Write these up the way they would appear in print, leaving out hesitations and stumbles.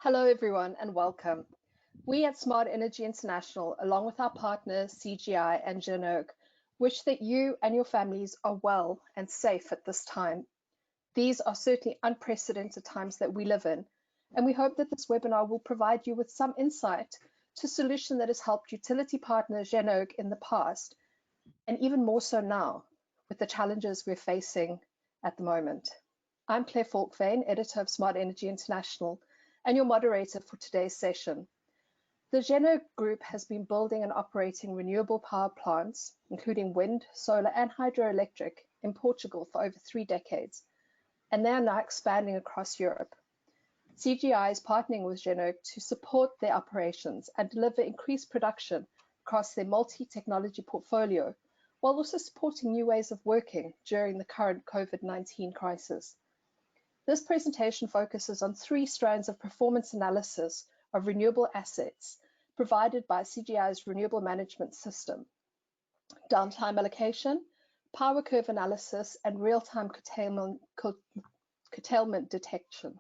Hello everyone and welcome. We at Smart Energy International, along with our partners CGI and Generg, wish that you and your families are well and safe at this time. These are certainly unprecedented times that we live in, and we hope that this webinar will provide you with some insight to a solution that has helped utility partner Generg in the past, and even more so now with the challenges we're facing at the moment. I'm Claire Falkvane, editor of Smart Energy International, and your moderator for today's session. The Generg Group has been building and operating renewable power plants, including wind, solar, and hydroelectric, in Portugal for over 3 decades, and they are now expanding across Europe. CGI is partnering with Generg to support their operations and deliver increased production across their multi-technology portfolio, while also supporting new ways of working during the current COVID-19 crisis. This presentation focuses on 3 strands of performance analysis of renewable assets provided by CGI's renewable management system: downtime allocation, power curve analysis, and real-time curtailment detection.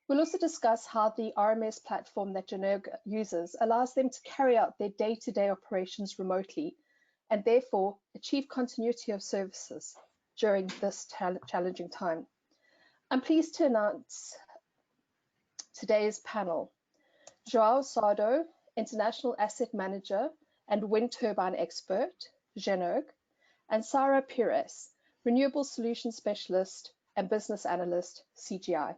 We'll also discuss how the RMS platform that Generg uses allows them to carry out their day-to-day operations remotely and therefore achieve continuity of services during this challenging time. I'm pleased to announce today's panel: João Sardo, International Asset Manager and Wind Turbine Expert, Generg, and Sara Pires, Renewable Solutions Specialist and Business Analyst, CGI.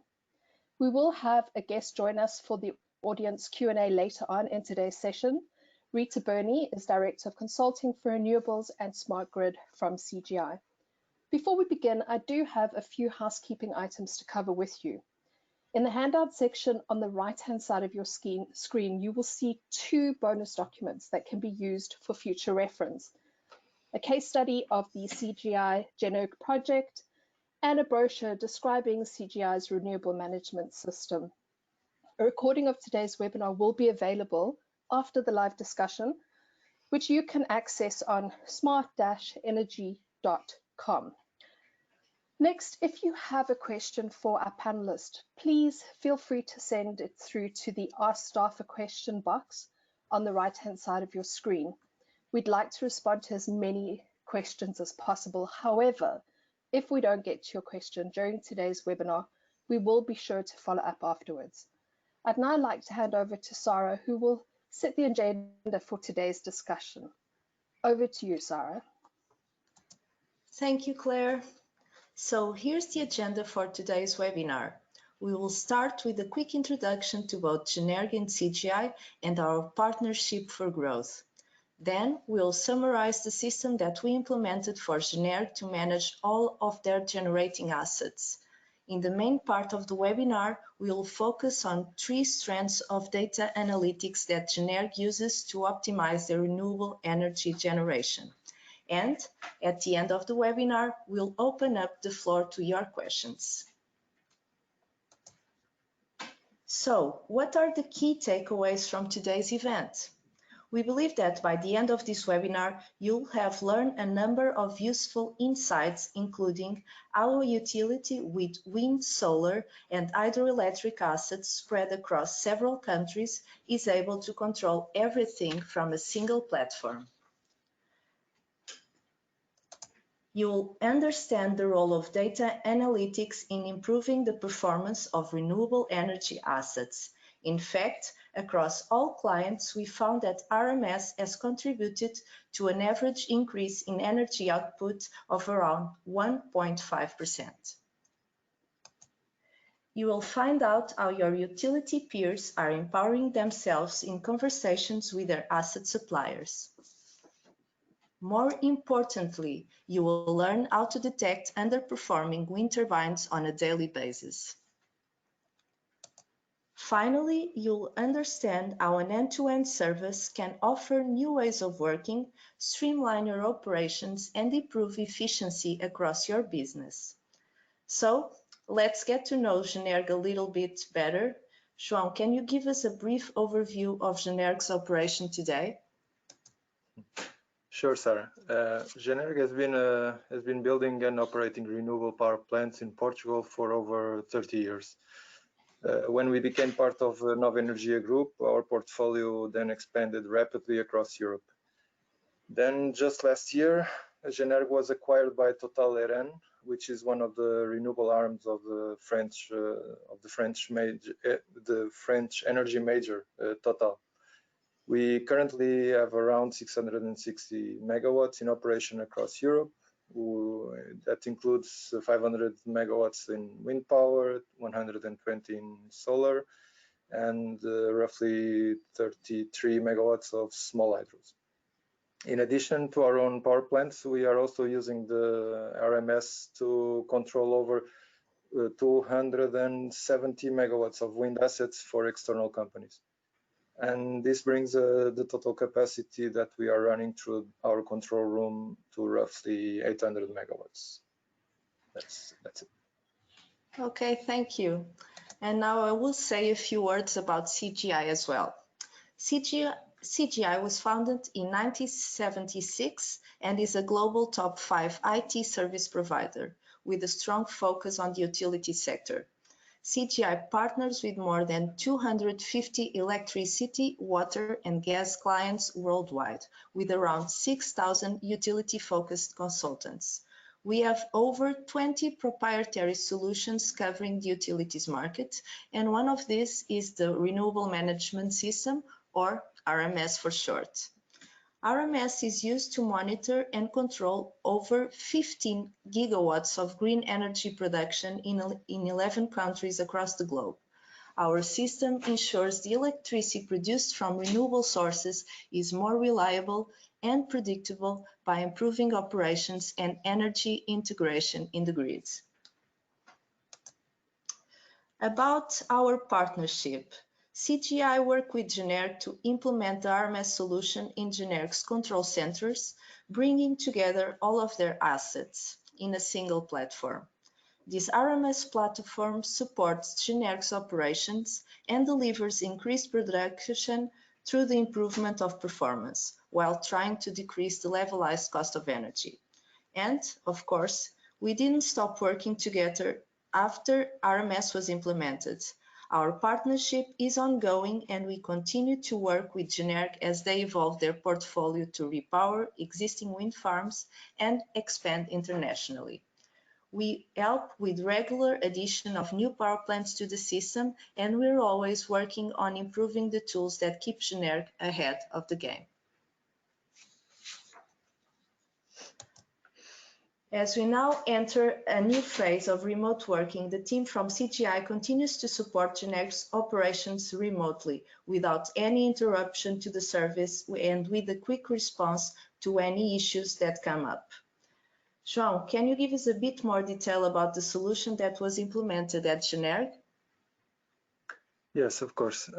We will have a guest join us for the audience Q&A later on in today's session. Rita Burney is Director of Consulting for Renewables and Smart Grid from CGI. Before we begin, I do have a few housekeeping items to cover with you. In the handout section on the right-hand side of your screen, you will see 2 bonus documents that can be used for future reference: a case study of the CGI Generg project and a brochure describing CGI's renewable management system. A recording of today's webinar will be available after the live discussion, which you can access on smart-energy.com. Next, if you have a question for our panelist, please feel free to send it through to the Ask Staff a Question box on the right-hand side of your screen. We'd like to respond to as many questions as possible. However, if we don't get to your question during today's webinar, we will be sure to follow up afterwards. I'd now like to hand over to Sara, who will set the agenda for today's discussion. Over to you, Sara. Thank you, Claire. So here's the agenda for today's webinar. We will start with a quick introduction to both Generg and CGI and our partnership for growth. Then we'll summarize the system that we implemented for Generg to manage all of their generating assets. In the main part of the webinar, we will focus on 3 strands of data analytics that Generg uses to optimize their renewable energy generation. And at the end of the webinar, we'll open up the floor to your questions. So, what are the key takeaways from today's event? We believe that by the end of this webinar, you'll have learned a number of useful insights, including how a utility with wind, solar, and hydroelectric assets spread across several countries is able to control everything from a single platform. You will understand the role of data analytics in improving the performance of renewable energy assets. In fact, across all clients, we found that RMS has contributed to an average increase in energy output of around 1.5%. You will find out how your utility peers are empowering themselves in conversations with their asset suppliers. More importantly, you will learn how to detect underperforming wind turbines on a daily basis. Finally, you'll understand how an end-to-end service can offer new ways of working, streamline your operations, and improve efficiency across your business. So, let's get to know Generg a little bit better. João, can you give us a brief overview of Generg's operation today? Sure, Sara. Generg has been building and operating renewable power plants in Portugal for over 30 years. When we became part of Nova Energia Group, our portfolio then expanded rapidly across Europe. Then just last year, Generg was acquired by Total Eren, which is one of the renewable arms of the French energy major Total. We currently have around 660 megawatts in operation across Europe. That includes 500 megawatts in wind power, 120 in solar, and roughly 33 megawatts of small hydros. In addition to our own power plants, we are also using the RMS to control over 270 megawatts of wind assets for external companies. And this brings the total capacity that we are running through our control room to roughly 800 megawatts. That's it. Okay, thank you. And now I will say a few words about CGI as well. CGI was founded in 1976 and is a global top 5 IT service provider with a strong focus on the utility sector. CGI partners with more than 250 electricity, water, and gas clients worldwide, with around 6,000 utility-focused consultants. We have over 20 proprietary solutions covering the utilities market, and one of these is the Renewable Management System, or RMS for short. RMS is used to monitor and control over 15 gigawatts of green energy production in 11 countries across the globe. Our system ensures the electricity produced from renewable sources is more reliable and predictable by improving operations and energy integration in the grids. About our partnership, CGI worked with Generg to implement the RMS solution in Generg's control centers, bringing together all of their assets in a single platform. This RMS platform supports Generg's operations and delivers increased production through the improvement of performance, while trying to decrease the levelized cost of energy. And, of course, we didn't stop working together after RMS was implemented. Our partnership is ongoing and we continue to work with Generg as they evolve their portfolio to repower existing wind farms and expand internationally. We help with regular addition of new power plants to the system, and we're always working on improving the tools that keep Generg ahead of the game. As we now enter a new phase of remote working, the team from CGI continues to support Generg's operations remotely without any interruption to the service and with a quick response to any issues that come up. João, can you give us a bit more detail about the solution that was implemented at Generg? Yes, of course.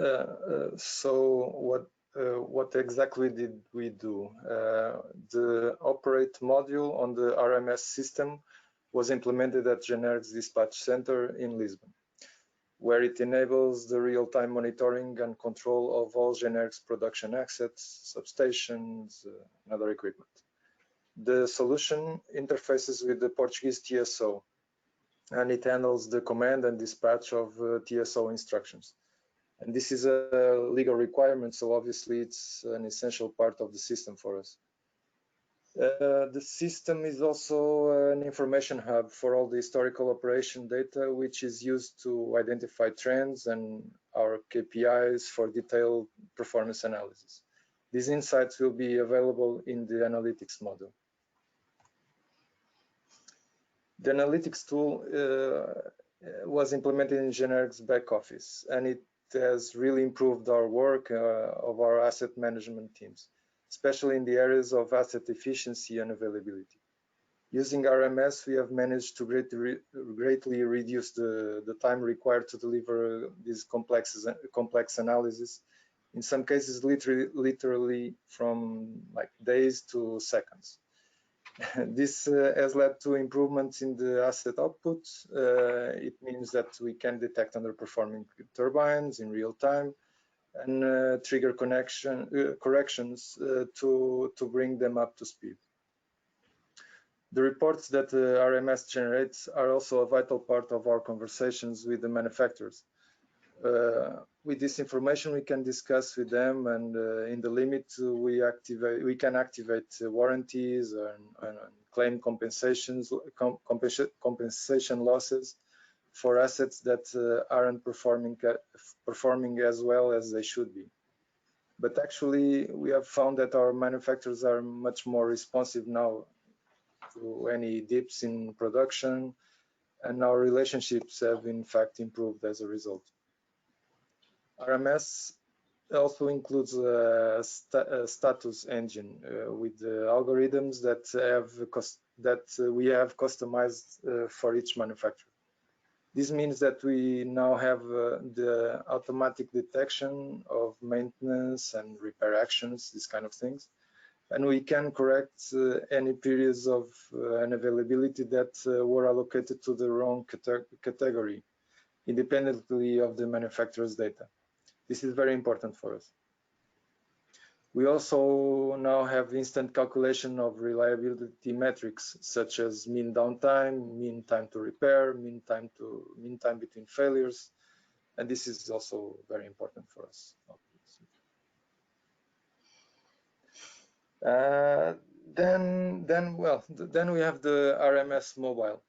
So what exactly did we do? The operate module on the RMS system was implemented at Generg's dispatch center in Lisbon, where it enables the real-time monitoring and control of all Generg's production assets, substations, and other equipment. The solution interfaces with the Portuguese TSO, and it handles the command and dispatch of TSO instructions. And this is a legal requirement, so obviously it's an essential part of the system for us. The system is also an information hub for all the historical operation data, which is used to identify trends and our KPIs for detailed performance analysis. These insights will be available in the analytics module. The analytics tool was implemented in Generg's back office, and it has really improved our work of our asset management teams, especially in the areas of asset efficiency and availability. Using RMS, we have managed to greatly reduce the time required to deliver these complex analysis, in some cases literally from like days to seconds. This has led to improvements in the asset output. It means that we can detect underperforming turbines in real time and trigger corrections to bring them up to speed. The reports that the RMS generates are also a vital part of our conversations with the manufacturers. With this information, we can discuss with them, and in the limit, we can activate warranties and claim compensations, compensation losses for assets that aren't performing as well as they should be. But actually, we have found that our manufacturers are much more responsive now to any dips in production, and our relationships have in fact improved as a result. RMS also includes a status engine with algorithms that we have customized for each manufacturer. This means that we now have the automatic detection of maintenance and repair actions, these kind of things, and we can correct any periods of unavailability that were allocated to the wrong category, independently of the manufacturer's data. This is very important for us. We also now have instant calculation of reliability metrics such as mean downtime, mean time to repair, mean time between failures, and this is also very important for us. Then we have the RMS mobile.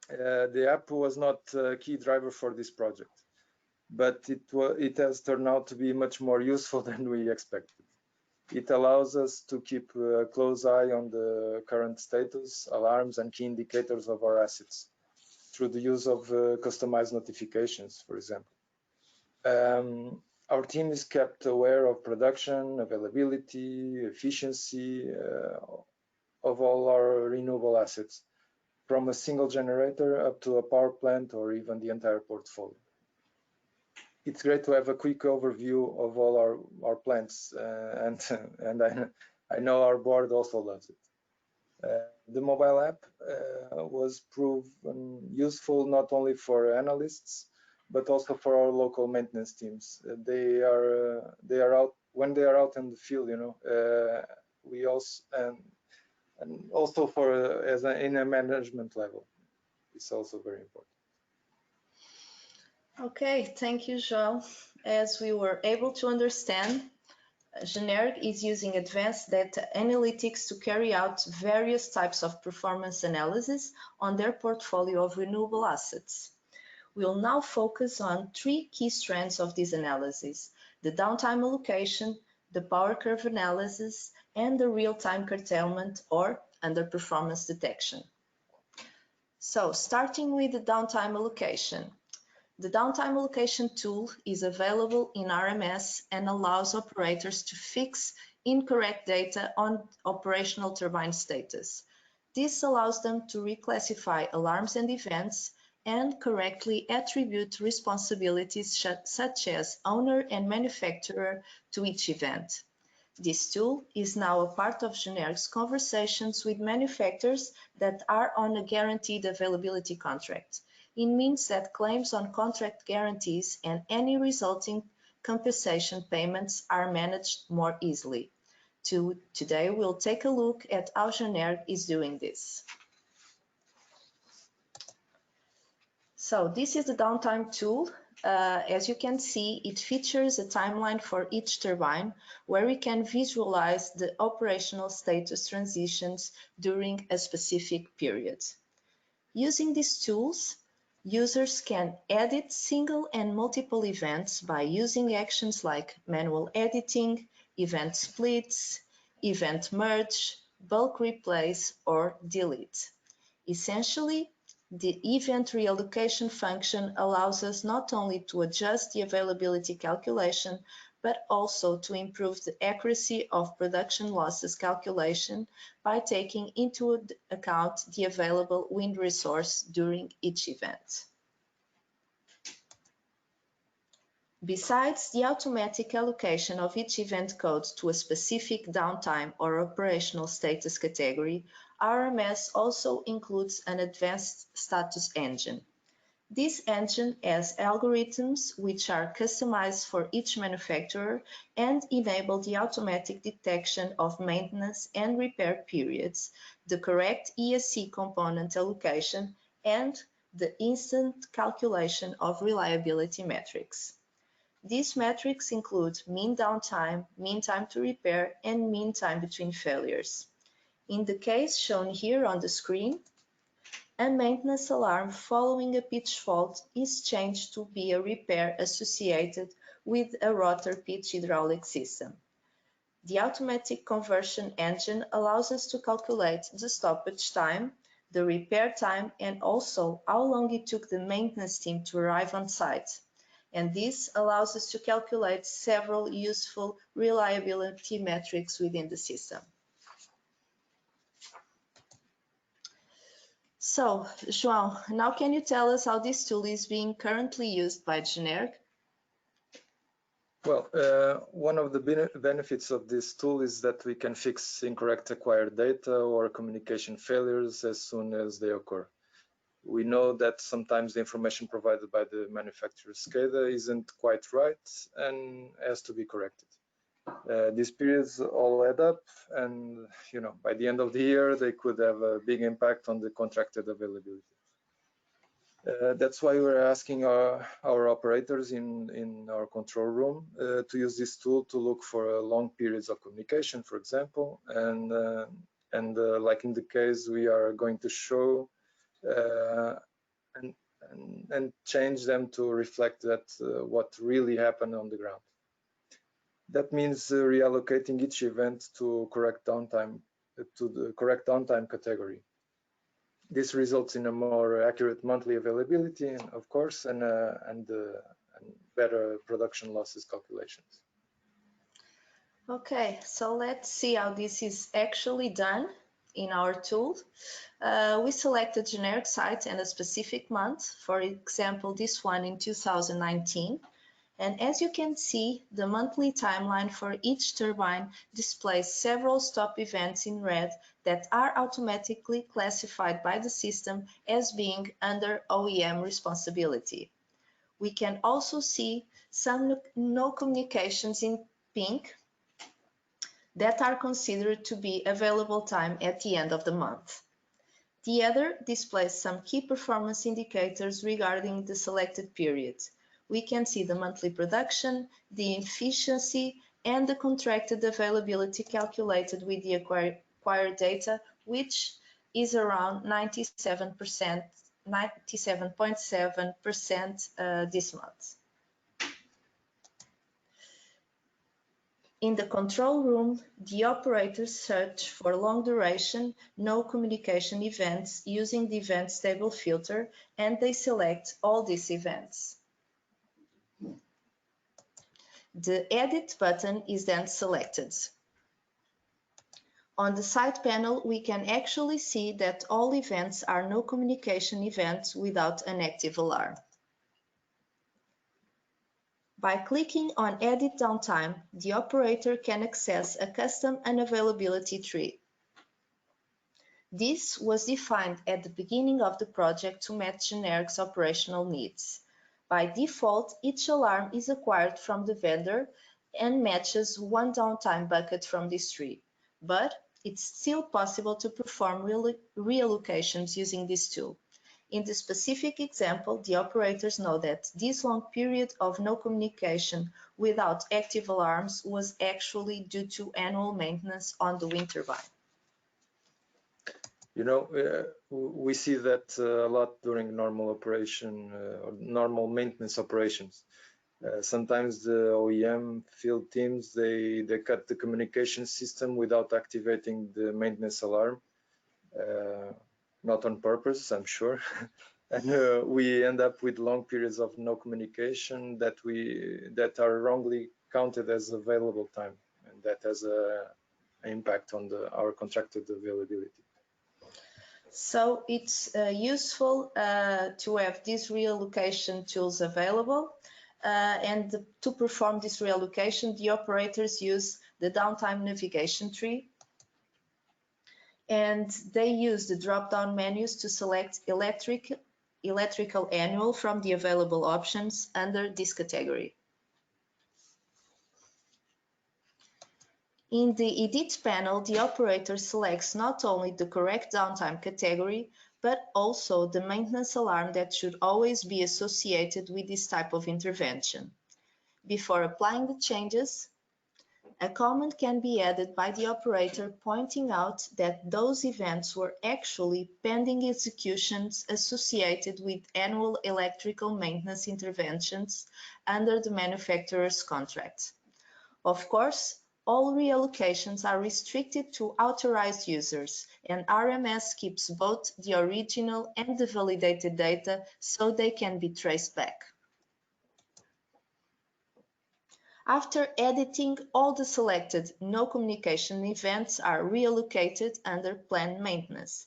The app was not a key driver for this project, but it has turned out to be much more useful than we expected. It allows us to keep a close eye on the current status, alarms, and key indicators of our assets through the use of customized notifications, for example. Our team is kept aware of production, availability, efficiency of all our renewable assets, from a single generator up to a power plant or even the entire portfolio. It's great to have a quick overview of all our plants, and I know our board also loves it. The mobile app was proven useful not only for analysts, but also for our local maintenance teams. They are out when they are out in the field, you know. We also and also for in a management level, it's also very important. Okay, thank you, João. As we were able to understand, Generg is using advanced data analytics to carry out various types of performance analysis on their portfolio of renewable assets. We'll now focus on three key strands of this analysis: the downtime allocation, the power curve analysis, and the real-time curtailment or underperformance detection. So, starting with the downtime allocation. The downtime allocation tool is available in RMS and allows operators to fix incorrect data on operational turbine status. This allows them to reclassify alarms and events and correctly attribute responsibilities such as owner and manufacturer to each event. This tool is now a part of Generg's conversations with manufacturers that are on a guaranteed availability contract. It means that claims on contract guarantees and any resulting compensation payments are managed more easily. Today, we'll take a look at how Generg is doing this. So this is the downtime tool. As you can see, it features a timeline for each turbine where we can visualize the operational status transitions during a specific period. Using these tools, users can edit single and multiple events by using actions like manual editing, event splits, event merge, bulk replace, or delete. Essentially, the event reallocation function allows us not only to adjust the availability calculation, but also to improve the accuracy of production losses calculation by taking into account the available wind resource during each event. Besides the automatic allocation of each event code to a specific downtime or operational status category, RMS also includes an advanced status engine. This engine has algorithms which are customized for each manufacturer and enable the automatic detection of maintenance and repair periods, the correct ESC component allocation, and the instant calculation of reliability metrics. These metrics include mean downtime, mean time to repair, and mean time between failures. In the case shown here on the screen, a maintenance alarm following a pitch fault is changed to be a repair associated with a rotor pitch hydraulic system. The automatic conversion engine allows us to calculate the stoppage time, the repair time, and also how long it took the maintenance team to arrive on site. And this allows us to calculate several useful reliability metrics within the system. So, João, now can you tell us how this tool is being currently used by Generg? Well, one of the benefits of this tool is that we can fix incorrect acquired data or communication failures as soon as they occur. We know that sometimes the information provided by the manufacturer SCADA isn't quite right and has to be corrected. These periods all add up, and by the end of the year, they could have a big impact on the contracted availability. That's why we're asking our operators in our control room to use this tool to look for long periods of communication, for example, and like in the case we are going to show, and change them to reflect that what really happened on the ground. That means reallocating each event to correct downtime to the correct downtime category. This results in a more accurate monthly availability, of course, and better production losses calculations. Okay, so let's see how this is actually done in our tool. We select a generic site and a specific month, for example, this one in 2019. And as you can see, the monthly timeline for each turbine displays several stop events in red that are automatically classified by the system as being under OEM responsibility. We can also see some no communications in pink that are considered to be available time at the end of the month. The other displays some key performance indicators regarding the selected period. We can see the monthly production, the efficiency, and the contracted availability calculated with the acquired data, which is around 97.7% this month. In the control room, the operators search for long duration, no communication events using the events table filter, and they select all these events. The Edit button is then selected. On the side panel, we can actually see that all events are no communication events without an active alarm. By clicking on Edit Downtime, the operator can access a custom unavailability tree. This was defined at the beginning of the project to match Generg's operational needs. By default, each alarm is acquired from the vendor and matches one downtime bucket from this tree, but it's still possible to perform reallocations using this tool. In the specific example, the operators know that this long period of no communication without active alarms was actually due to annual maintenance on the wind turbine. We see that a lot during normal operation or normal maintenance operations. Sometimes the OEM field teams, they cut the communication system without activating the maintenance alarm, not on purpose, I'm sure. And we end up with long periods of no communication that are wrongly counted as available time, and that has an impact on our contracted availability. So it's useful to have these reallocation tools available, and to perform this reallocation, the operators use the downtime navigation tree, and they use the drop-down menus to select electrical annual from the available options under this category. In the Edit panel, the operator selects not only the correct downtime category, but also the maintenance alarm that should always be associated with this type of intervention. Before applying the changes, a comment can be added by the operator pointing out that those events were actually pending executions associated with annual electrical maintenance interventions under the manufacturer's contract. Of course, all reallocations are restricted to authorized users, and RMS keeps both the original and the validated data so they can be traced back. After editing, all the selected no communication events are reallocated under planned maintenance.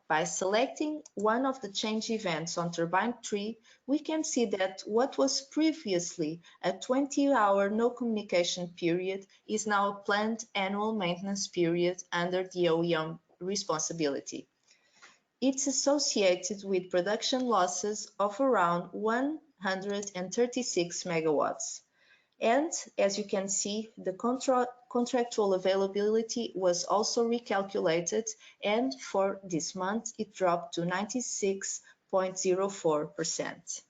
By selecting one of the change events on turbine 3, we can see that what was previously a 20-hour no communication period is now a planned annual maintenance period under the OEM responsibility. It's associated with production losses of around 136 megawatts. And as you can see, the contractual availability was also recalculated, and for this month it dropped to 96.04%.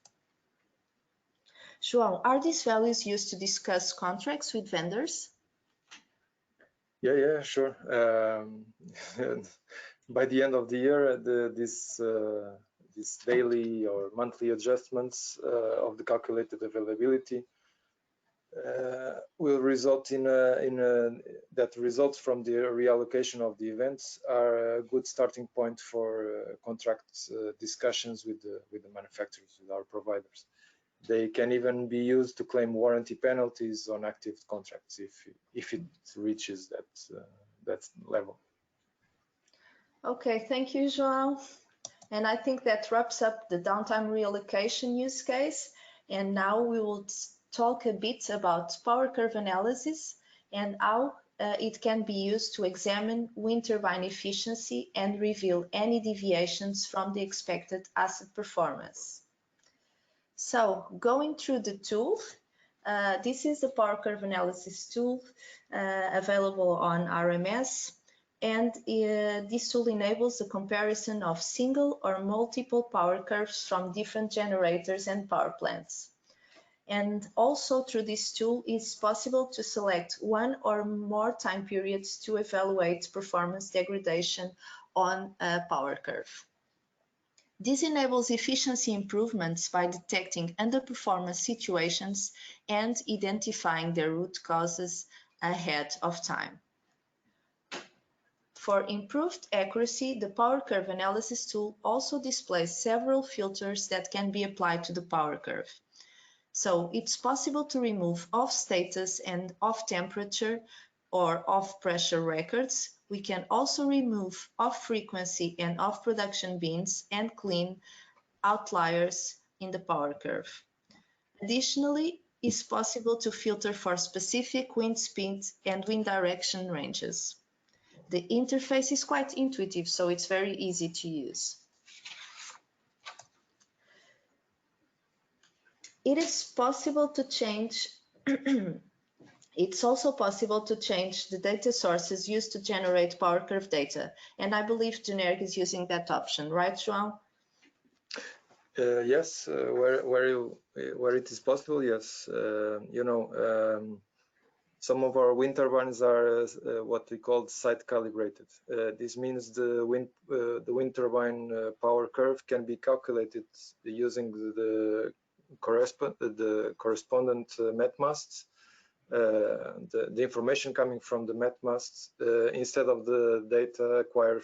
João, are these values used to discuss contracts with vendors? Yeah, sure. By the end of the year, these daily or monthly adjustments of the calculated availability will result in that results from the reallocation of the events are a good starting point for contract discussions with the manufacturers, with our providers. They can even be used to claim warranty penalties on active contracts if it reaches that level. Okay, thank you, João. And I think that wraps up the downtime reallocation use case. And now we will talk a bit about power curve analysis and how it can be used to examine wind turbine efficiency and reveal any deviations from the expected asset performance. So going through the tool, this is the power curve analysis tool available on RMS. And this tool enables the comparison of single or multiple power curves from different generators and power plants. And also through this tool, it's possible to select one or more time periods to evaluate performance degradation on a power curve. This enables efficiency improvements by detecting underperformance situations and identifying their root causes ahead of time. For improved accuracy, the power curve analysis tool also displays several filters that can be applied to the power curve. So it's possible to remove off status and off temperature or off pressure records. We can also remove off frequency and off production bins and clean outliers in the power curve. Additionally, it's possible to filter for specific wind speed and wind direction ranges. The interface is quite intuitive, so it's very easy to use. It is possible to change It's also possible to change the data sources used to generate power curve data, and I believe Generg is using that option, right, João? Yes, where it is possible, yes. Some of our wind turbines are what we call site calibrated. This means the wind turbine power curve can be calculated using the correspondent met masts. The information coming from the met masts instead of the data acquired,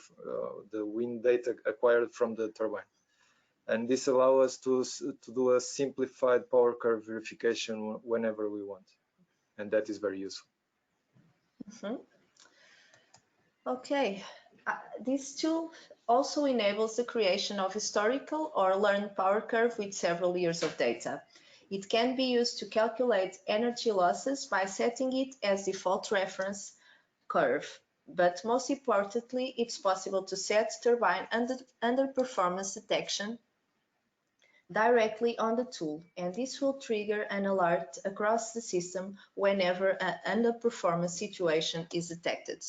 the wind data acquired from the turbine, and this allows us to do a simplified power curve verification whenever we want, and that is very useful. Okay, this tool also enables the creation of historical or learned power curve with several years of data. It can be used to calculate energy losses by setting it as default reference curve. But most importantly, it's possible to set turbine underperformance detection directly on the tool, and this will trigger an alert across the system whenever an underperformance situation is detected.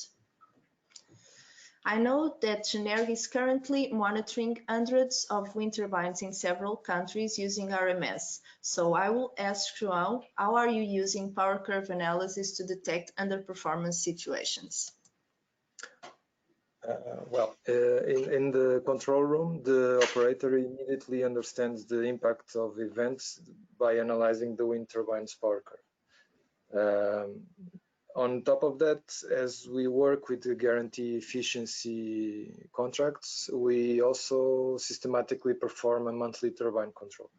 I know that Generg is currently monitoring hundreds of wind turbines in several countries using RMS. So I will ask João, how are you using power curve analysis to detect underperformance situations? In the control room, the operator immediately understands the impact of events by analyzing the wind turbine's power curve. On top of that, as we work with the guarantee efficiency contracts, we also systematically perform a monthly turbine control.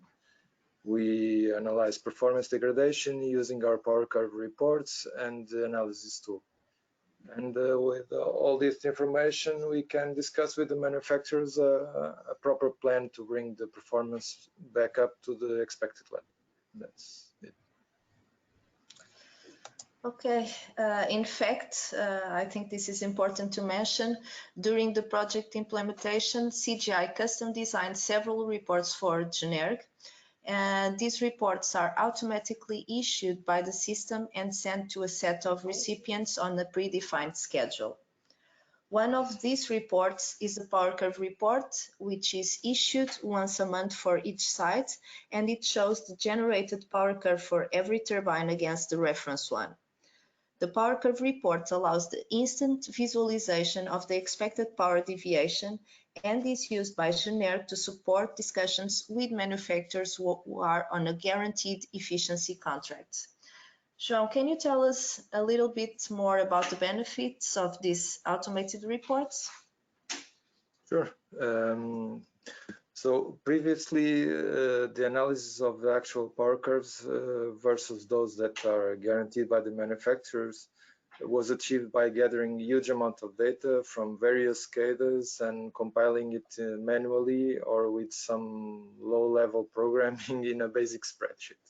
We analyze performance degradation using our power curve reports and the analysis tool. And with all this information, we can discuss with the manufacturers a proper plan to bring the performance back up to the expected level. That's it. Okay, in fact, I think this is important to mention. During the project implementation, CGI custom designed several reports for Generg, and these reports are automatically issued by the system and sent to a set of recipients on a predefined schedule. One of these reports is the power curve report, which is issued once a month for each site, and it shows the generated power curve for every turbine against the reference one. The power curve report allows the instant visualization of the expected power deviation and is used by Generg to support discussions with manufacturers who are on a guaranteed efficiency contract. João, can you tell us a little bit more about the benefits of these automated reports? Sure. So previously, the analysis of the actual power curves versus those that are guaranteed by the manufacturers was achieved by gathering huge amount of data from various SCADAs and compiling it manually or with some low-level programming in a basic spreadsheet.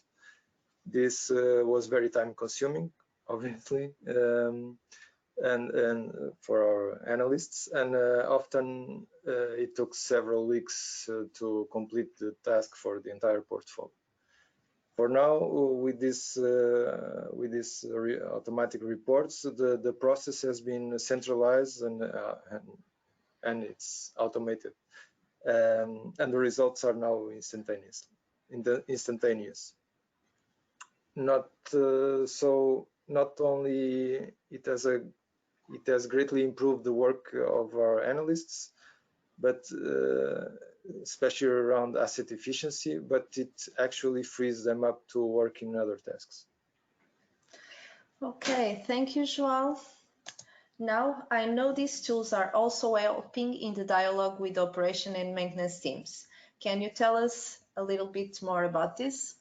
This was very time-consuming, obviously, and for our analysts, and often it took several weeks to complete the task for the entire portfolio. For now, with this automatic reports, the process has been centralized and it's automated, and the results are now instantaneous. Not only it has greatly improved the work of our analysts, but especially around asset efficiency, but it actually frees them up to work in other tasks. Okay, thank you, João. Now, I know these tools are also helping in the dialogue with operation and maintenance teams. Can you tell us a little bit more about this?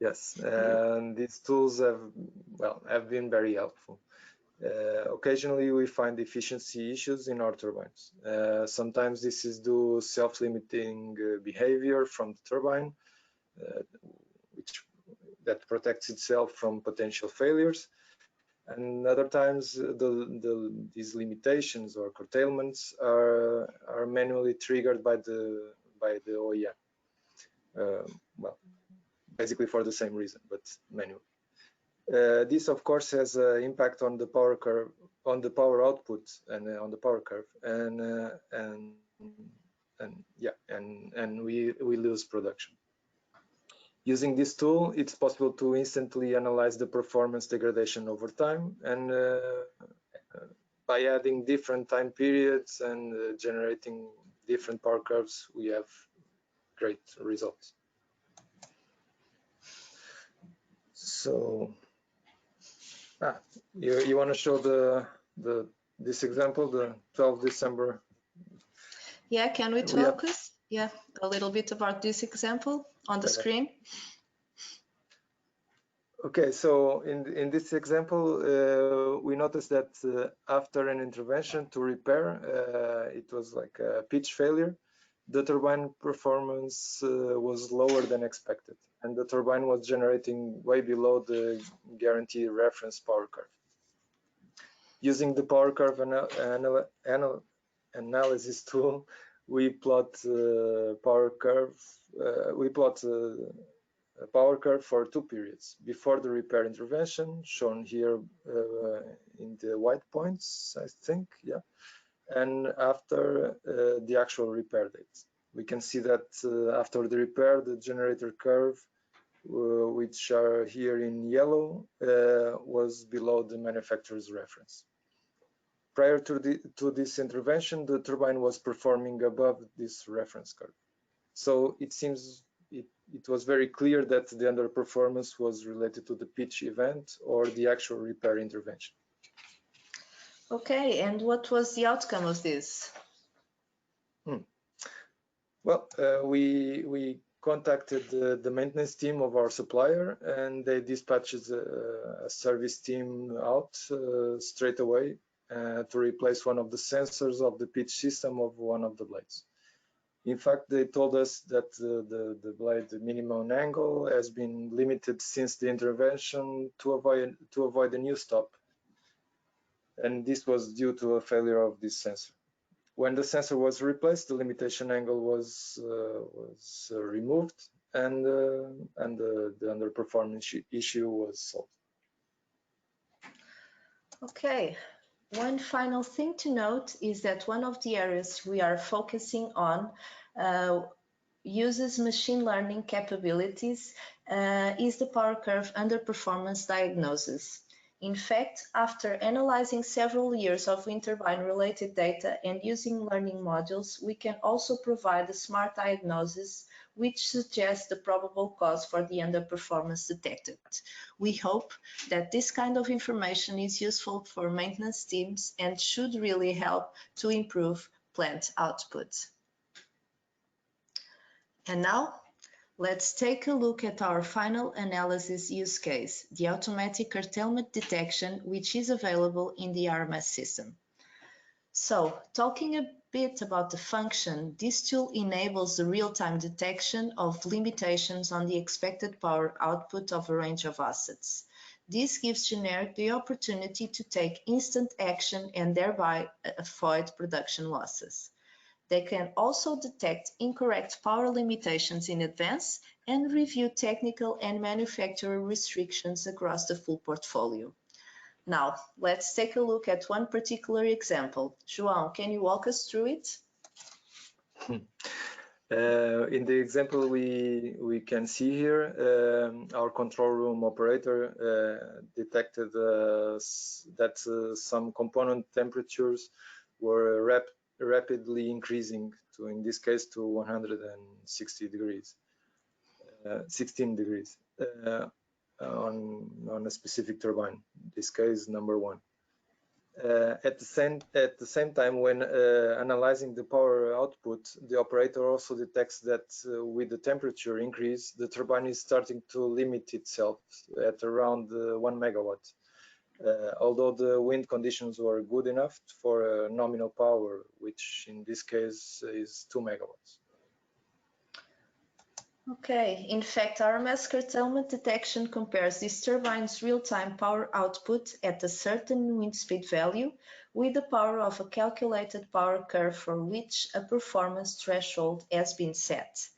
Yes, these tools have been very helpful. Occasionally, we find efficiency issues in our turbines. Sometimes this is due to self-limiting behavior from the turbine, that protects itself from potential failures. And other times, these limitations or curtailments are manually triggered by the OEM. Basically for the same reason, but manually. This, of course, has an impact on the power curve, on the power output, and on the power curve, and we lose production. Using this tool, it's possible to instantly analyze the performance degradation over time, and by adding different time periods and generating different power curves, we have great results. So, you want to show this example, the 12 December? Yeah, can we talk a little bit about this example on the screen? Okay, so in this example, we noticed that after an intervention to repair, it was like a pitch failure. The turbine performance was lower than expected, and the turbine was generating way below the guaranteed reference power curve. Using the power curve analysis tool, we plot power curve. We plot power curve for 2 periods: before the repair intervention, shown here in the white points, I think, yeah, and after the actual repair date. We can see that after the repair, the generator curve, which are here in yellow, was below the manufacturer's reference. Prior to this intervention, the turbine was performing above this reference curve. So it seems it was very clear that the underperformance was related to the pitch event or the actual repair intervention. Okay, and what was the outcome of this? Well, we contacted the maintenance team of our supplier, and they dispatched a service team out straight away to replace one of the sensors of the pitch system of one of the blades. In fact, they told us that the blade minimum angle has been limited since the intervention to avoid a new stop, and this was due to a failure of this sensor. When the sensor was replaced, the limitation angle was removed, and the underperformance issue was solved. Okay, one final thing to note is that one of the areas we are focusing on uses machine learning capabilities is the power curve underperformance diagnosis. In fact, after analyzing several years of wind turbine related data and using learning modules, we can also provide a smart diagnosis which suggests the probable cause for the underperformance detected. We hope that this kind of information is useful for maintenance teams and should really help to improve plant output. And now, let's take a look at our final analysis use case, the automatic curtailment detection, which is available in the RMS system. So, talking a bit about the function, this tool enables the real-time detection of limitations on the expected power output of a range of assets. This gives Generg the opportunity to take instant action and thereby avoid production losses. They can also detect incorrect power limitations in advance and review technical and manufacturer restrictions across the full portfolio. Now, let's take a look at one particular example. João, can you walk us through it? In the example we can see here, our control room operator detected that some component temperatures were rapidly increasing to, in this case, to 160 degrees, 16 degrees on a specific turbine, in this case number 1. At the same time, when analyzing the power output, the operator also detects that with the temperature increase, the turbine is starting to limit itself at around 1 megawatt. Although the wind conditions were good enough for a nominal power, which in this case is 2 megawatts. Okay, in fact, RMS curtailment detection compares this turbine's real-time power output at a certain wind speed value with the power of a calculated power curve for which a performance threshold has been set.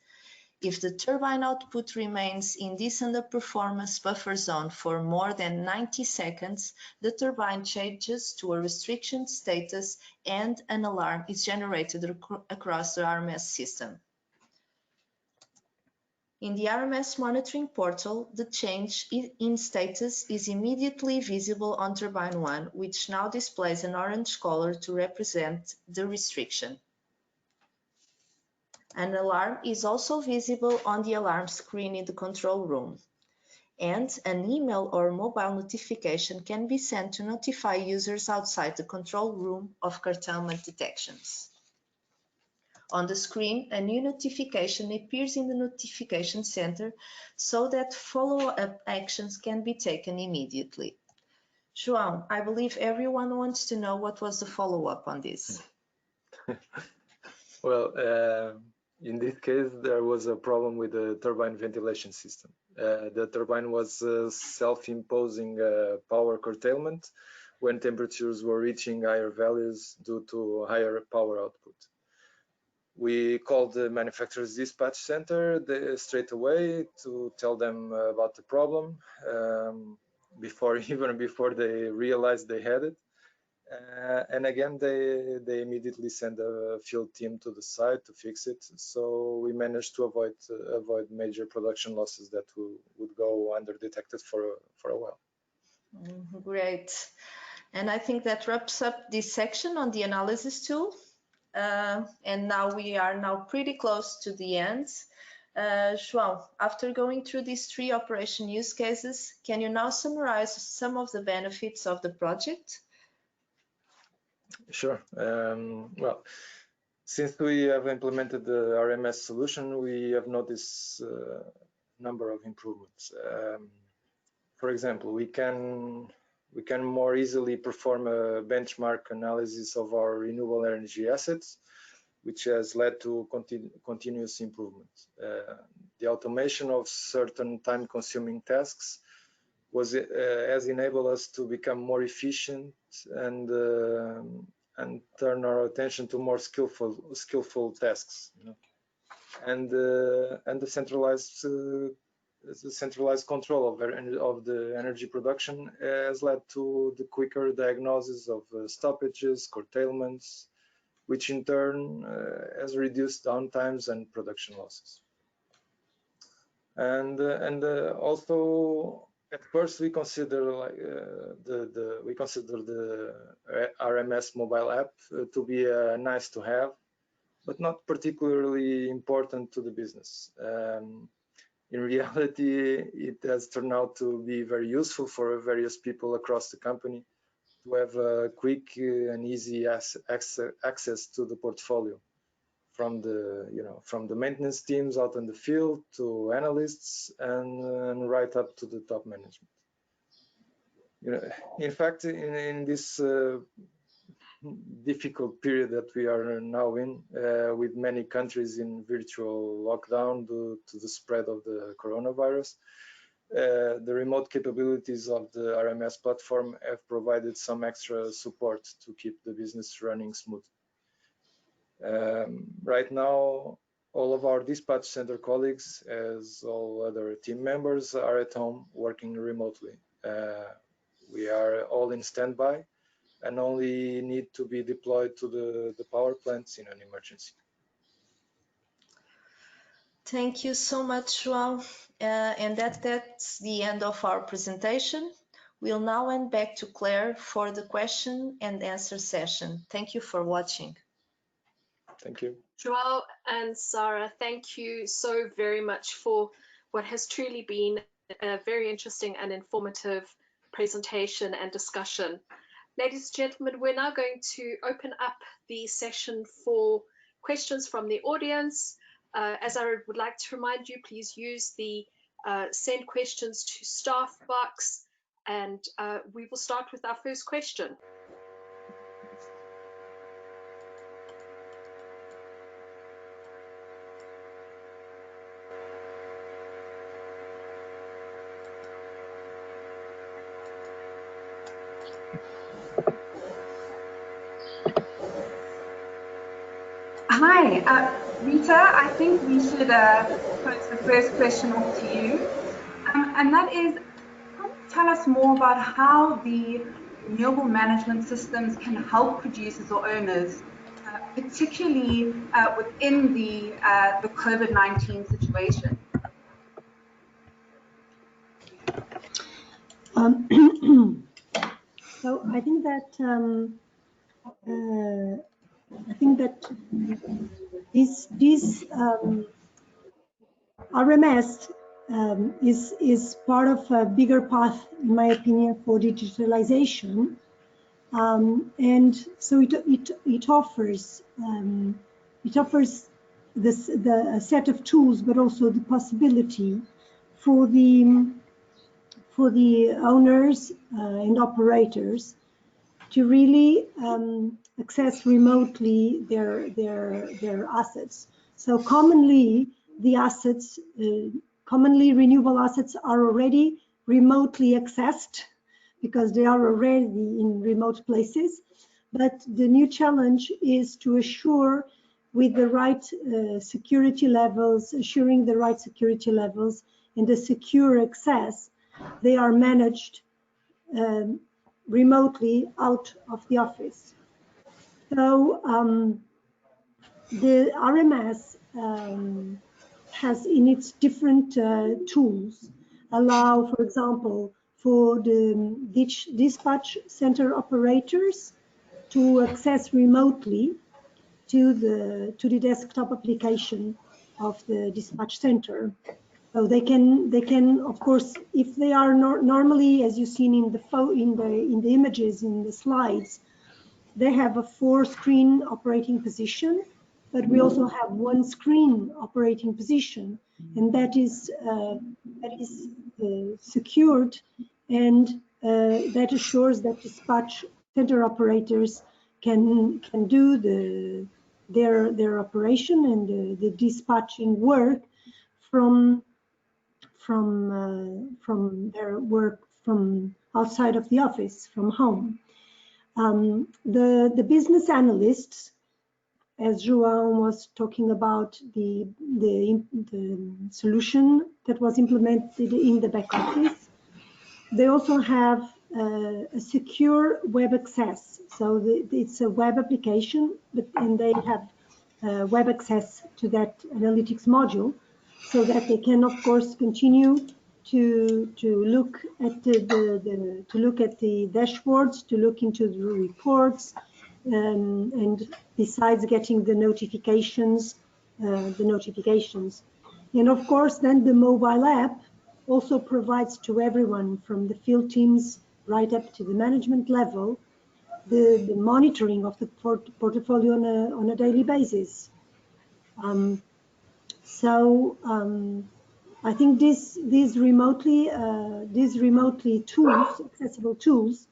If the turbine output remains in this underperformance buffer zone for more than 90 seconds, the turbine changes to a restriction status and an alarm is generated across the RMS system. In the RMS monitoring portal, the change in status is immediately visible on turbine 1, which now displays an orange color to represent the restriction. An alarm is also visible on the alarm screen in the control room, and an email or mobile notification can be sent to notify users outside the control room of curtailment detections. On the screen, a new notification appears in the notification center so that follow-up actions can be taken immediately. João, I believe everyone wants to know what was the follow-up on this. Well, in this case, there was a problem with the turbine ventilation system. The turbine was self-imposing power curtailment when temperatures were reaching higher values due to higher power output. We called the manufacturer's dispatch center straight away to tell them about the problem even before they realized they had it. And again, they immediately send a field team to the site to fix it. So we managed to avoid major production losses that would go undetected for a while. Great. And I think that wraps up this section on the analysis tool. And now we are pretty close to the end. João, after going through these 3 operation use cases, can you now summarize some of the benefits of the project? Sure. Well, since we have implemented the RMS solution, we have noticed a number of improvements. For example, we can more easily perform a benchmark analysis of our renewable energy assets, which has led to continuous improvement. The automation of certain time-consuming tasks has enabled us to become more efficient and turn our attention to more skillful tasks. You know? And the centralized control of the energy production has led to the quicker diagnosis of stoppages, curtailments, which in turn has reduced downtimes and production losses. And also, at first we consider the RMS mobile app to be nice to have, but not particularly important to the business. In reality, it has turned out to be very useful for various people across the company to have a quick and easy access to the portfolio, from the maintenance teams out in the field to analysts and right up to the top management. You know, in fact, in this difficult period that we are now in, with many countries in virtual lockdown due to the spread of the coronavirus, the remote capabilities of the RMS platform have provided some extra support to keep the business running smooth. Right now, all of our dispatch center colleagues, as all other team members, are at home working remotely. We are all in standby and only need to be deployed to the power plants in an emergency. Thank you so much, João. And that's the end of our presentation. We'll now hand back to Claire for the question and answer session. Thank you for watching. Thank you. João and Sarah, thank you so very much for what has truly been a very interesting and informative presentation and discussion. Ladies and gentlemen, we're now going to open up the session for questions from the audience. As I would like to remind you, please use the send questions to staff box, and we will start with our first question. Hi, Rita, I think we should pose the first question off to you. And that is, can you tell us more about how the renewable management systems can help producers or owners, particularly within the COVID-19 situation? So I think that this RMS is part of a bigger path, in my opinion, for digitalization, and so it offers a set of tools, but also the possibility for the owners and operators to really access remotely their assets. So commonly renewable assets are already remotely accessed because they are already in remote places. But the new challenge is to assure with the right security levels, assuring the right security levels and the secure access, they are managed remotely out of the office. So the RMS has in its different tools allow, for example, for the dispatch center operators to access remotely to the desktop application of the dispatch center. So they can of course, if they are normally, as you've seen in the images in the slides, they have a 4-screen operating position, but we also have 1-screen operating position, and that is secured, and that assures that dispatch center operators can do their operation and the dispatching work from their work from outside of the office, from home. The business analysts, as João was talking about, the solution that was implemented in the back office, they also have a secure web access. So it's a web application, and they have web access to that analytics module, so that they can, of course, continue to look at the dashboards, to look into the reports, and besides getting the notifications. And of course, then the mobile app also provides to everyone from the field teams right up to the management level the monitoring of the portfolio on a daily basis. I think these remotely tools, accessible tools,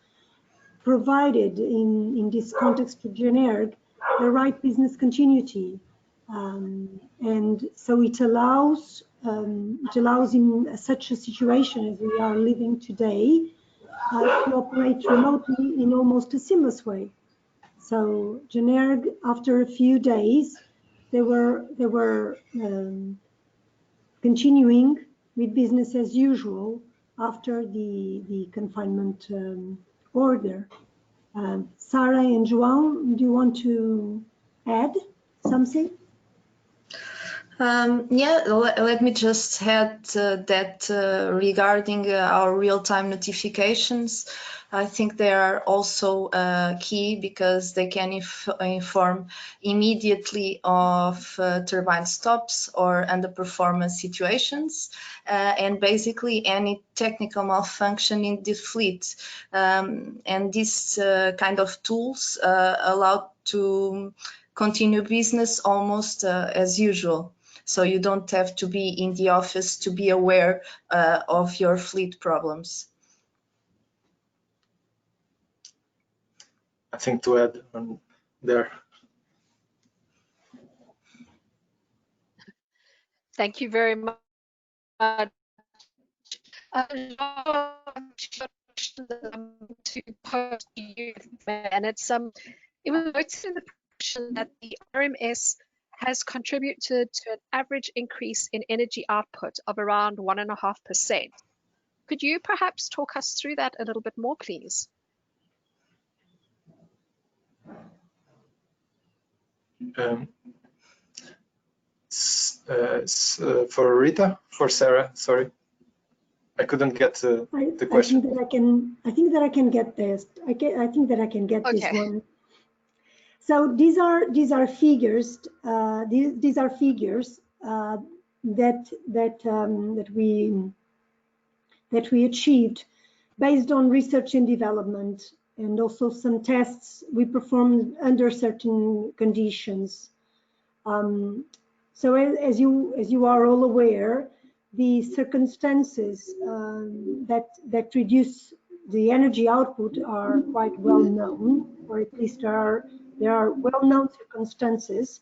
provided in this context to Generg the right business continuity, and so it allows in such a situation as we are living today to operate remotely in almost a seamless way. So Generg, after a few days, they were continuing with business as usual after the confinement order. Sarah and João, do you want to add something? Yeah, let me just add that regarding our real-time notifications, I think they are also key, because they can inform immediately of turbine stops or underperformance situations, and basically any technical malfunction in the fleet. And these kind of tools allow to continue business almost as usual. So you don't have to be in the office to be aware of your fleet problems. I think to add on there. Thank you very much. To pose to you, and it was noted in the presentation that the RMS has contributed to an average increase in energy output of around 1.5%. Could you perhaps talk us through that a little bit more, please? For Rita, for Sarah, sorry, I couldn't get the question. I think that I can get this. I think that I can get Okay. this one. So these are figures. These are figures that we achieved based on research and development, and also some tests we performed under certain conditions. So as you are all aware, the circumstances that reduce the energy output are quite well known, or at least there are well-known circumstances,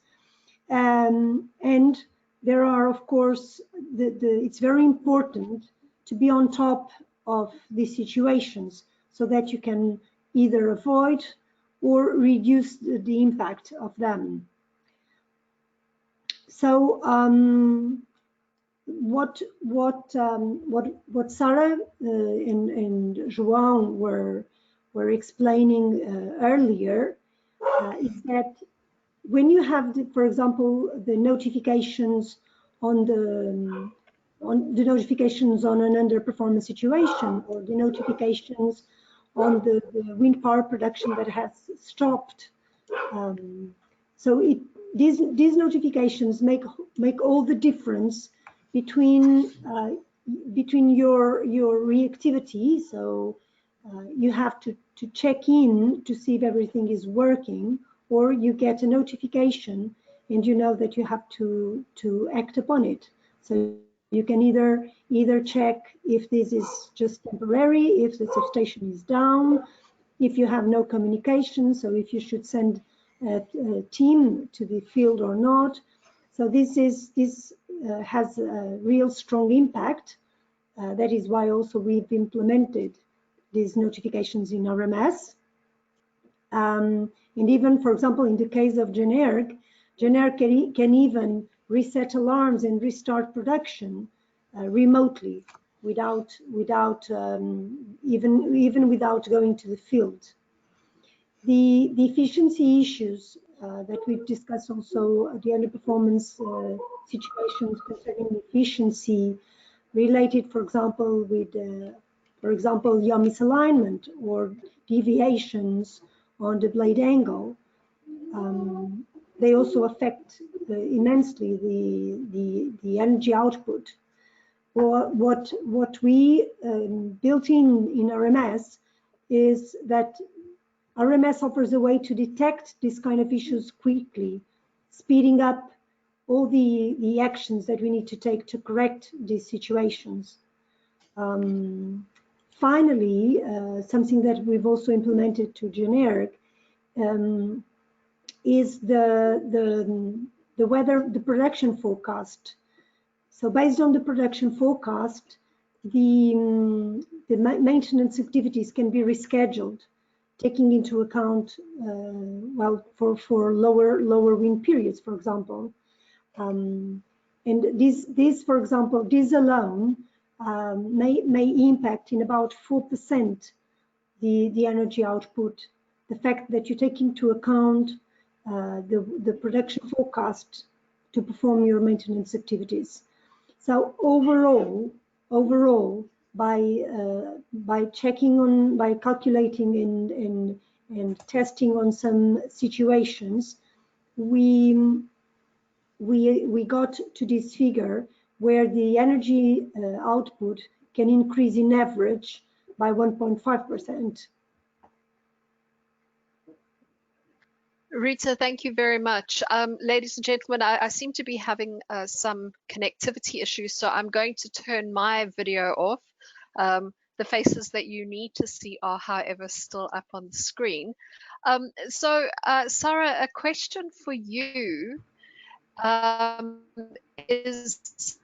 and there are, of course, it's very important to be on top of these situations so that you can either avoid or reduce the impact of them. So what Sarah and João were explaining earlier is that when you have, for example, the notifications on the notifications on an underperformance situation, or the notifications on the wind power production that has stopped. So these notifications make all the difference between your reactivity. So you have to check in to see if everything is working, or you get a notification and you know that you have to act upon it. So you can either check if this is just temporary, if the substation is down, if you have no communication, so if you should send a team to the field or not. So this has a real strong impact. That is why also we've implemented these notifications in RMS. And even, for example, in the case of Generg can even reset alarms and restart production remotely, even without going to the field. The efficiency issues that we've discussed also, the underperformance situations concerning efficiency related, for example, with yaw misalignment or deviations on the blade angle. They also affect immensely the energy output. What we built in RMS is that RMS offers a way to detect these kind of issues quickly, speeding up all the actions that we need to take to correct these situations. Finally, something that we've also implemented to Generg is the production forecast. So based on the production forecast, the maintenance activities can be rescheduled, taking into account, for lower wind periods, for example. And this, for example, this alone may impact in about 4% the energy output. The fact that you take into account the production forecast to perform your maintenance activities. So overall, by calculating and testing on some situations, we got to this figure where the energy output can increase in average by 1.5%. Rita, thank you very much. Ladies and gentlemen, I seem to be having some connectivity issues, so I'm going to turn my video off. The faces that you need to see are, however, still up on the screen. Sarah, a question for you is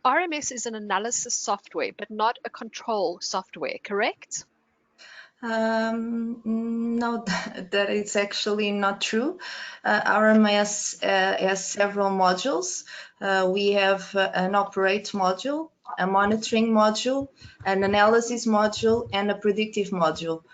RMS is an analysis software, but not a control software, correct? No, that is actually not true. RMS has several modules. We have an operate module, a monitoring module, an analysis module, and a predictive module.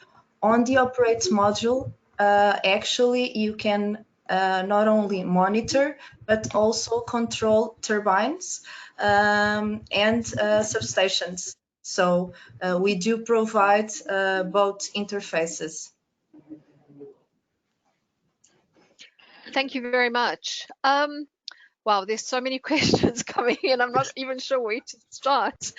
On the operate module, actually you can not only monitor, but also control turbines and substations. So we do provide both interfaces. Thank you very much. Wow, there's so many questions coming in. I'm not even sure where to start.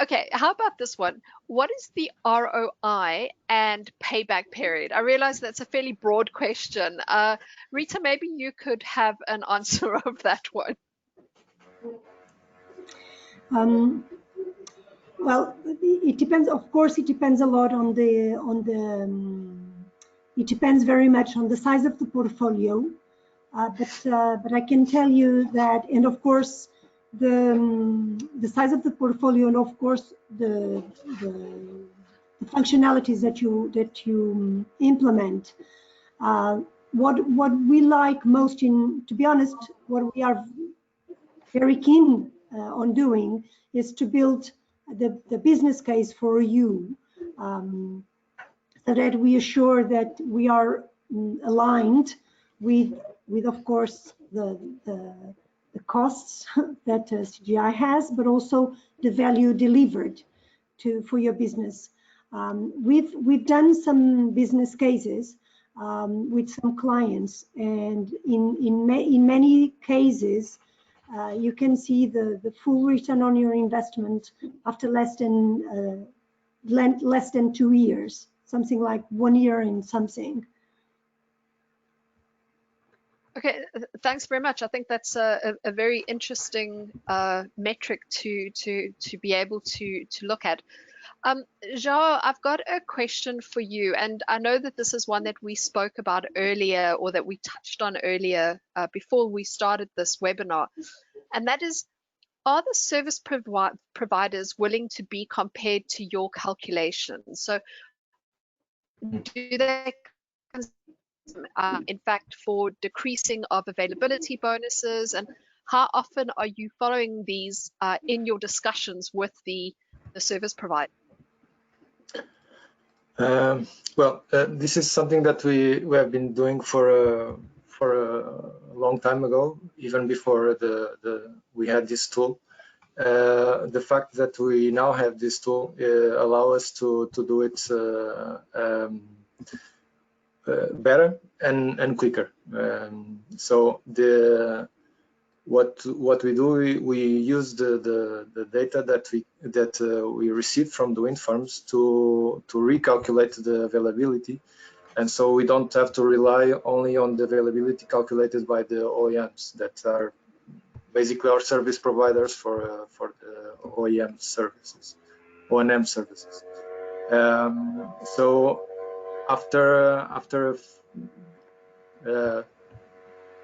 Okay, how about this one? What is the ROI and payback period? I realize that's a fairly broad question. Rita, maybe you could have an answer of that one. Well, it depends. Of course, it depends a lot on the. It depends very much on the size of the portfolio, but I can tell you that, and of course, the size of the portfolio, and of course the functionalities that you implement. what we like most in, to be honest, what we are very keen on doing is to build the business case for you, so that we assure that we are aligned with of course the costs that CGI has, but also the value delivered for your business. We've done some business cases with some clients, and in many cases you can see the full return on your investment after less than 2 years, something like 1 year and something. Okay, thanks very much. I think that's a very interesting metric to be able to look at. João, I've got a question for you, and I know that this is one that we spoke about earlier, or that we touched on earlier before we started this webinar, and that is, are the service providers willing to be compared to your calculations? So do they in fact for decreasing of availability bonuses, and how often are you following these in your discussions with the service provider? Well, this is something that we have been doing for a long time ago, even before we had this tool. The fact that we now have this tool allow us to do it better and quicker. So what we do, we use the data that we receive from the wind farms to recalculate the availability, and so we don't have to rely only on the availability calculated by the OEMs that are basically our service providers for the OEM services, O&M services. So after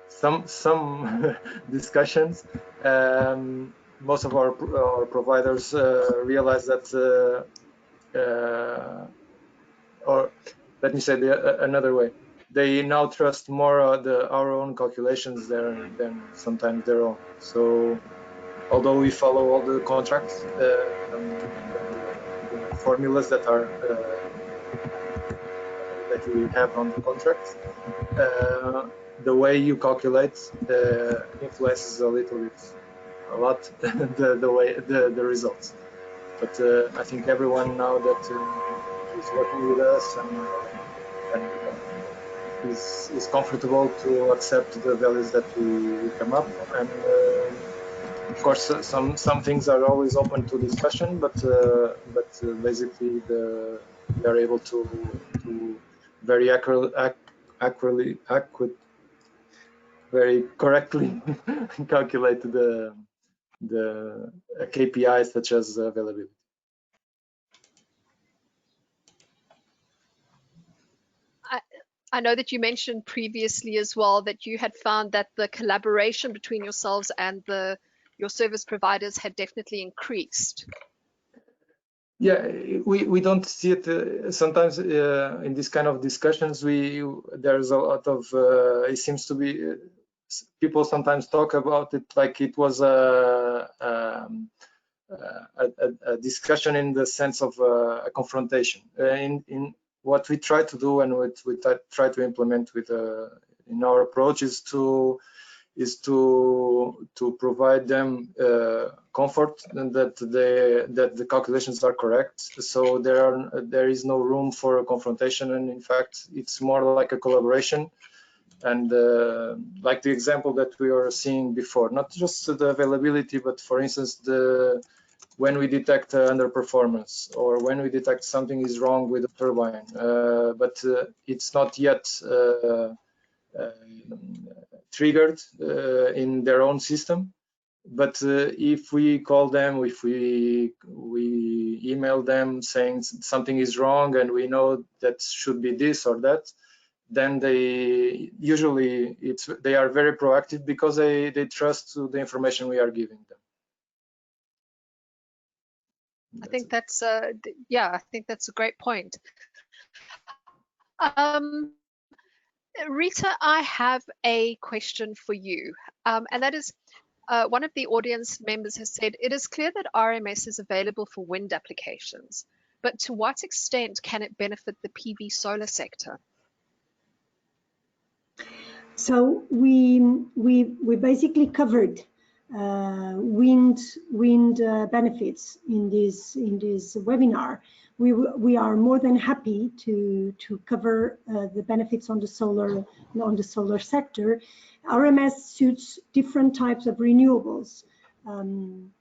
some discussions, most of our providers realize that, or let me say another way, they now trust more our own calculations than sometimes their own. So although we follow all the contracts, the formulas that are that we have on the contracts, the way you calculate influences a lot the results. But I think everyone now that is working with us and is comfortable to accept the values that we come up, and of course some things are always open to discussion, but basically they are able to very very correctly calculate the KPIs such as availability. I know that you mentioned previously as well that you had found that the collaboration between yourselves and your service providers had definitely increased. Yeah, we don't see it sometimes in this kind of discussions. There's a lot of it seems to be people sometimes talk about it like it was a discussion in the sense of a confrontation. In what we try to do and what we try to implement with in our approach is to provide them comfort and that the calculations are correct. So there is no room for a confrontation, and in fact it's more like a collaboration. And like the example that we were seeing before, not just the availability, but for instance when we detect underperformance, or when we detect something is wrong with the turbine, but it's not yet triggered in their own system. But if we call them, if we email them saying something is wrong and we know that should be this or that, then they usually they are very proactive because they trust the information we are giving them. I think that's yeah, I think that's a great point. Rita, I have a question for you, and that is, one of the audience members has said, it is clear that RMS is available for wind applications, but to what extent can it benefit the PV solar sector? So we basically covered wind benefits in this webinar. We are more than happy to cover the benefits on the solar sector. RMS suits different types of renewables,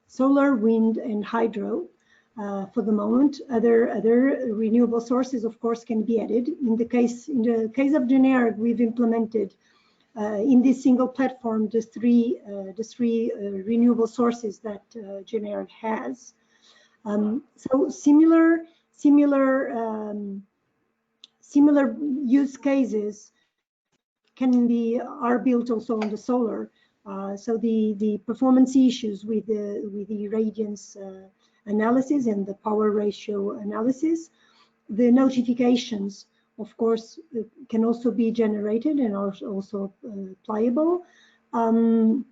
solar, wind, and hydro. For the moment, other renewable sources, of course, can be added. In the case of Generg, we've implemented in this single platform the three renewable sources that Generg has. So similar use cases are built also on the solar. So the performance issues with the irradiance analysis and the power ratio analysis, the notifications, of course, can also be generated and are also pliable. And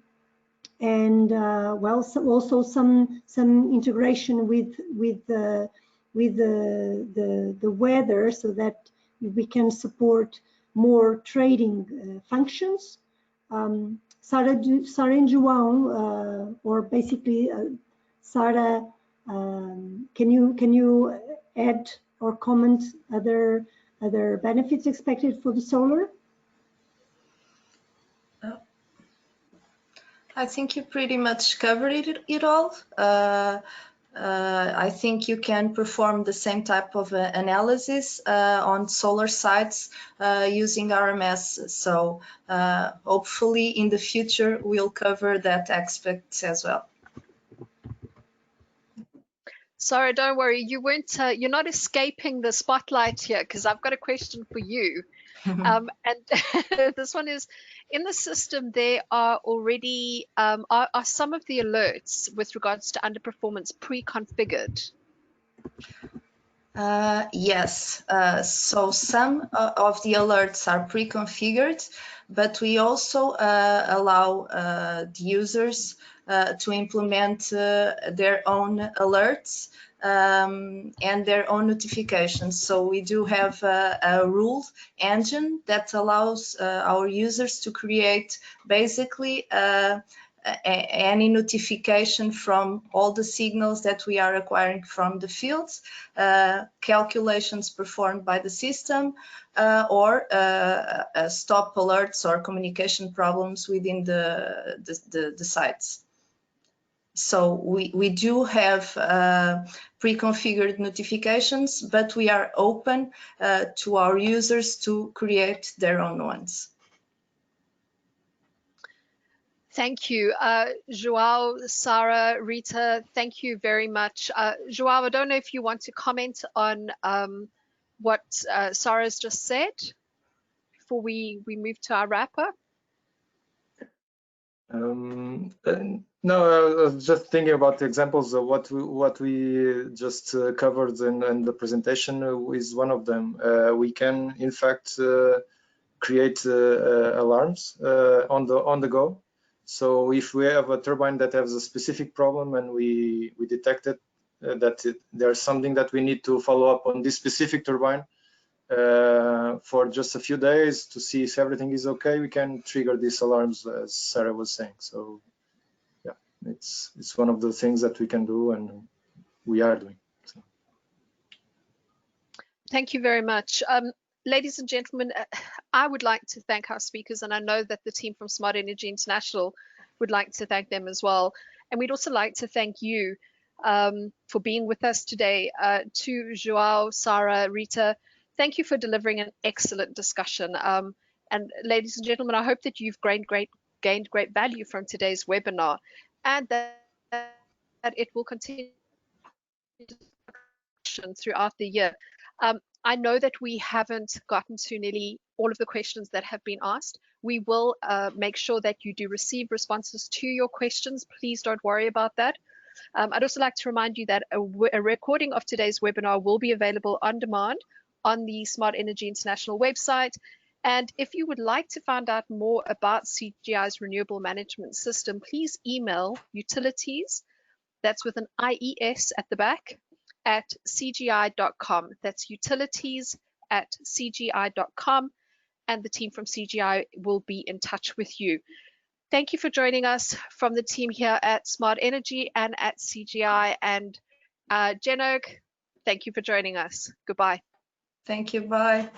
well, also some integration with the weather, so that we can support more trading functions. Sara and João, or basically Sara, can you add or comment other benefits expected for the solar? I think you pretty much covered it all. I think you can perform the same type of analysis on solar sites using RMS. So hopefully in the future we'll cover that aspect as well. Sorry, don't worry. You're not escaping the spotlight here, because I've got a question for you. And this one is, in the system, there are already, are some of the alerts with regards to underperformance pre-configured? Yes, so some of the alerts are pre-configured, but we also allow the users to implement their own alerts and their own notifications. So we do have a rule engine that allows our users to create basically any notification from all the signals that we are acquiring from the fields, calculations performed by the system, or stop alerts or communication problems within the sites. So we do have pre-configured notifications, but we are open to our users to create their own ones. Thank you. João, Sara, Rita, thank you very much. João, I don't know if you want to comment on what Sara's just said before we move to our wrap-up. No, I was just thinking about the examples of what we just covered in the presentation is one of them. We can, in fact, create alarms on the go. So if we have a turbine that has a specific problem and we detect it, there's something that we need to follow up on this specific turbine for just a few days to see if everything is okay, we can trigger these alarms, as Sara was saying. So yeah, it's one of the things that we can do and we are doing. So. Thank you very much. Ladies and gentlemen, I would like to thank our speakers, and I know that the team from Smart Energy International would like to thank them as well. And we'd also like to thank you for being with us today. To João, Sara, Rita, thank you for delivering an excellent discussion. And ladies and gentlemen, I hope that you've gained great value from today's webinar, and that it will continue throughout the year. I know that we haven't gotten to nearly all of the questions that have been asked. We will make sure that you do receive responses to your questions. Please don't worry about that. I'd also like to remind you that a recording of today's webinar will be available on demand on the Smart Energy International website. And if you would like to find out more about CGI's renewable management system, please email utilities, that's with an IES at the back, at cgi.com. That's utilities@cgi.com, and the team from CGI will be in touch with you. Thank you for joining us from the team here at Smart Energy and at CGI. And Generg, thank you for joining us. Goodbye. Thank you. Bye.